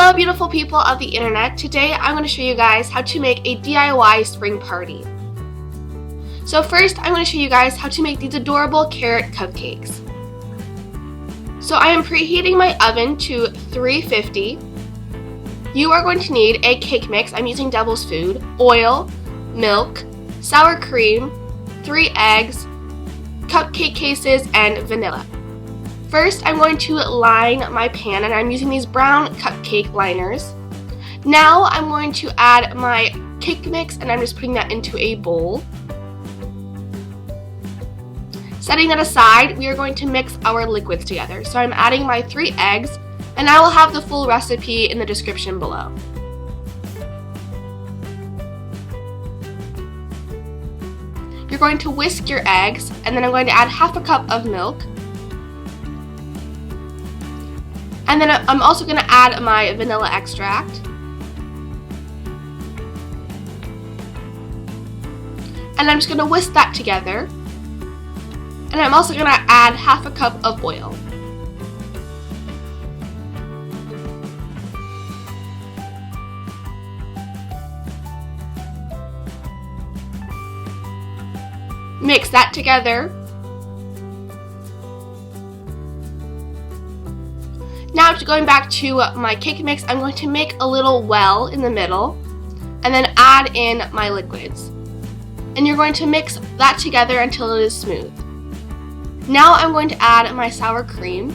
Hello beautiful people of the internet. Today I'm going to show you guys how to make a DIY spring party. So first I'm going to show you guys how to make these adorable carrot cupcakes. So I am preheating my oven to 350. You are going to need a cake mix. I'm using Devil's Food, oil, milk, sour cream, 3 eggs, cupcake cases, and vanilla. First, I'm going to line my pan, and I'm using these brown cupcake liners. Now, I'm going to add my cake mix, and I'm just putting that into a bowl. Setting that aside, we are going to mix our liquids together. So I'm adding my 3 eggs, and I will have the full recipe in the description below. You're going to whisk your eggs, and then I'm going to add half a cup of milk. And then I'm also going to add my vanilla extract. And I'm just going to whisk that together. And I'm also going to add half a cup of oil. Mix that together. Now, going back to my cake mix, I'm going to make a little well in the middle and then add in my liquids. And you're going to mix that together until it is smooth. Now I'm going to add my sour cream.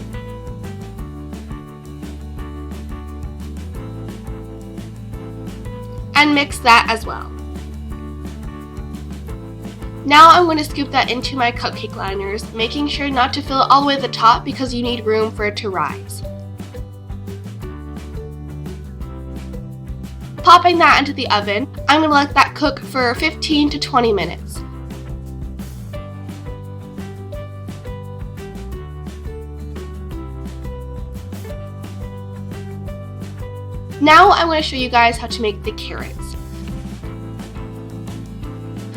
And mix that as well. Now I'm going to scoop that into my cupcake liners, making sure not to fill it all the way to the top because you need room for it to rise. Popping that into the oven, I'm going to let that cook for 15 to 20 minutes. Now I'm going to show you guys how to make the carrots.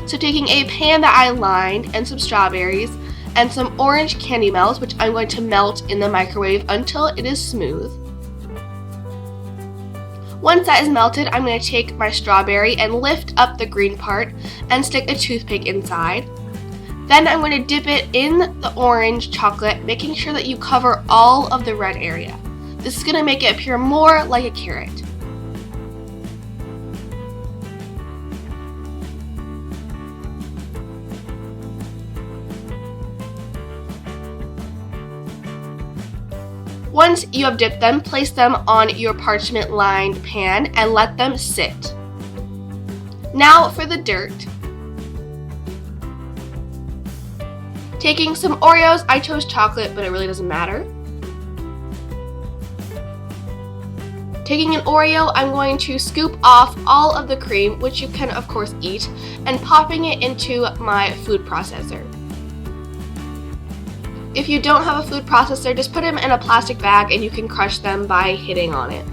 So taking a pan that I lined and some strawberries and some orange candy melt, which I'm going to melt in the microwave until it is smooth. Once that is melted, I'm going to take my strawberry and lift up the green part and stick a toothpick inside. Then I'm going to dip it in the orange chocolate, making sure that you cover all of the red area. This is going to make it appear more like a carrot. Once you have dipped them, place them on your parchment lined pan and let them sit. Now for the dirt. Taking some Oreos, I chose chocolate, but it really doesn't matter. Taking an Oreo, I'm going to scoop off all of the cream, which you can of course eat, and popping it into my food processor. If you don't have a food processor, just put them in a plastic bag and you can crush them by hitting on it.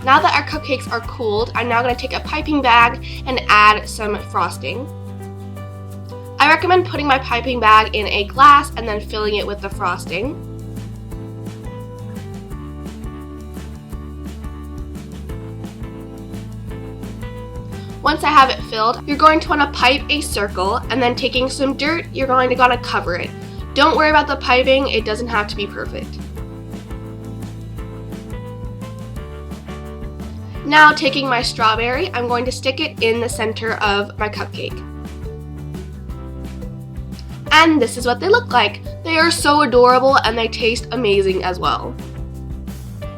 Now that our cupcakes are cooled, I'm now going to take a piping bag and add some frosting. I recommend putting my piping bag in a glass and then filling it with the frosting. Once I have it filled, you're going to want to pipe a circle, and then taking some dirt, you're going to want to cover it. Don't worry about the piping, it doesn't have to be perfect. Now taking my strawberry, I'm going to stick it in the center of my cupcake. And this is what they look like. They are so adorable and they taste amazing as well.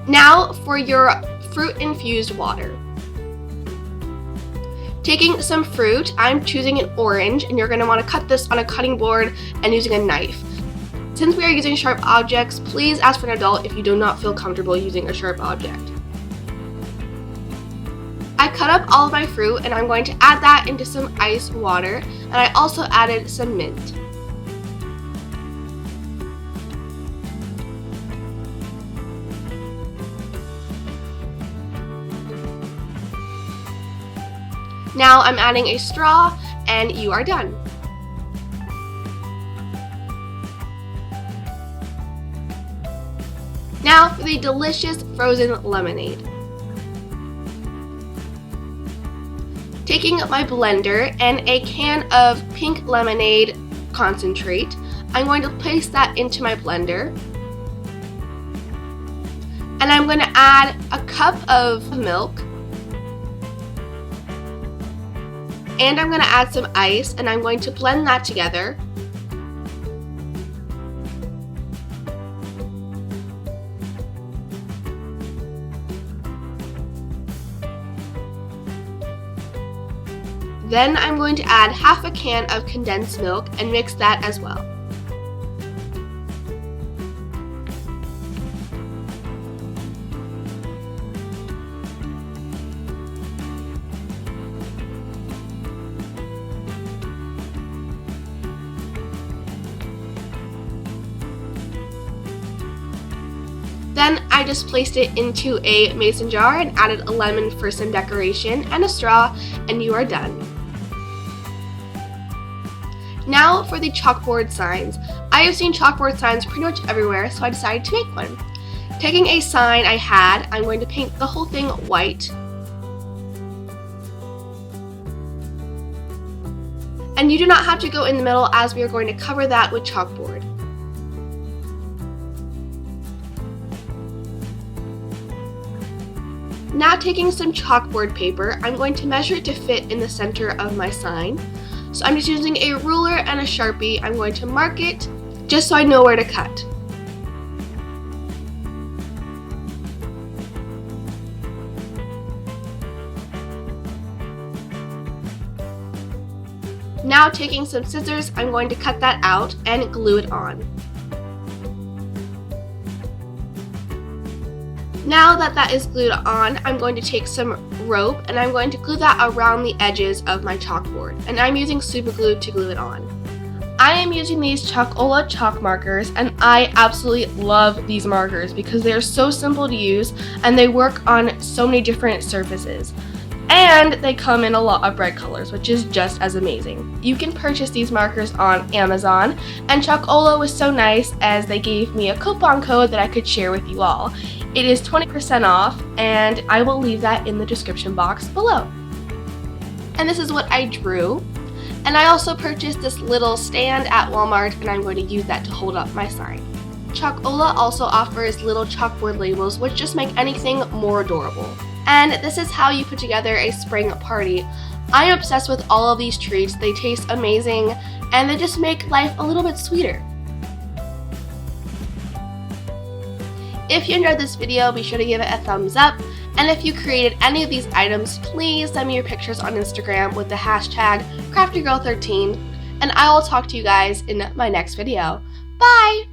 Now for your fruit infused water. Taking some fruit, I'm choosing an orange, and you're going to want to cut this on a cutting board and using a knife. Since we are using sharp objects, please ask for an adult if you do not feel comfortable using a sharp object. I cut up all of my fruit, and I'm going to add that into some ice water, and I also added some mint. Now I'm adding a straw, and you are done. Now for the delicious frozen lemonade. Taking my blender and a can of pink lemonade concentrate, I'm going to place that into my blender. And I'm going to add a cup of milk. And I'm going to add some ice, and I'm going to blend that together. Then I'm going to add half a can of condensed milk and mix that as well. Then I just placed it into a mason jar and added a lemon for some decoration and a straw, and you are done. Now for the chalkboard signs. I have seen chalkboard signs pretty much everywhere, so I decided to make one. Taking a sign I had, I'm going to paint the whole thing white. And you do not have to go in the middle, as we are going to cover that with chalkboard. Now taking some chalkboard paper, I'm going to measure it to fit in the center of my sign. So I'm just using a ruler and a Sharpie. I'm going to mark it just so I know where to cut. Now taking some scissors, I'm going to cut that out and glue it on. Now that that is glued on, I'm going to take some rope and I'm going to glue that around the edges of my chalkboard. And I'm using super glue to glue it on. I am using these Chalkola chalk markers, and I absolutely love these markers because they are so simple to use and they work on so many different surfaces. And they come in a lot of bright colors, which is just as amazing. You can purchase these markers on Amazon, and Chalkola was so nice as they gave me a coupon code that I could share with you all. It is 20% off, and I will leave that in the description box below. And this is what I drew. And I also purchased this little stand at Walmart, and I'm going to use that to hold up my sign. Chalkola also offers little chalkboard labels, which just make anything more adorable. And this is how you put together a spring party. I am obsessed with all of these treats. They taste amazing, and they just make life a little bit sweeter. If you enjoyed this video, be sure to give it a thumbs up. And if you created any of these items, please send me your pictures on Instagram with the hashtag CraftyGirl13. And I will talk to you guys in my next video. Bye!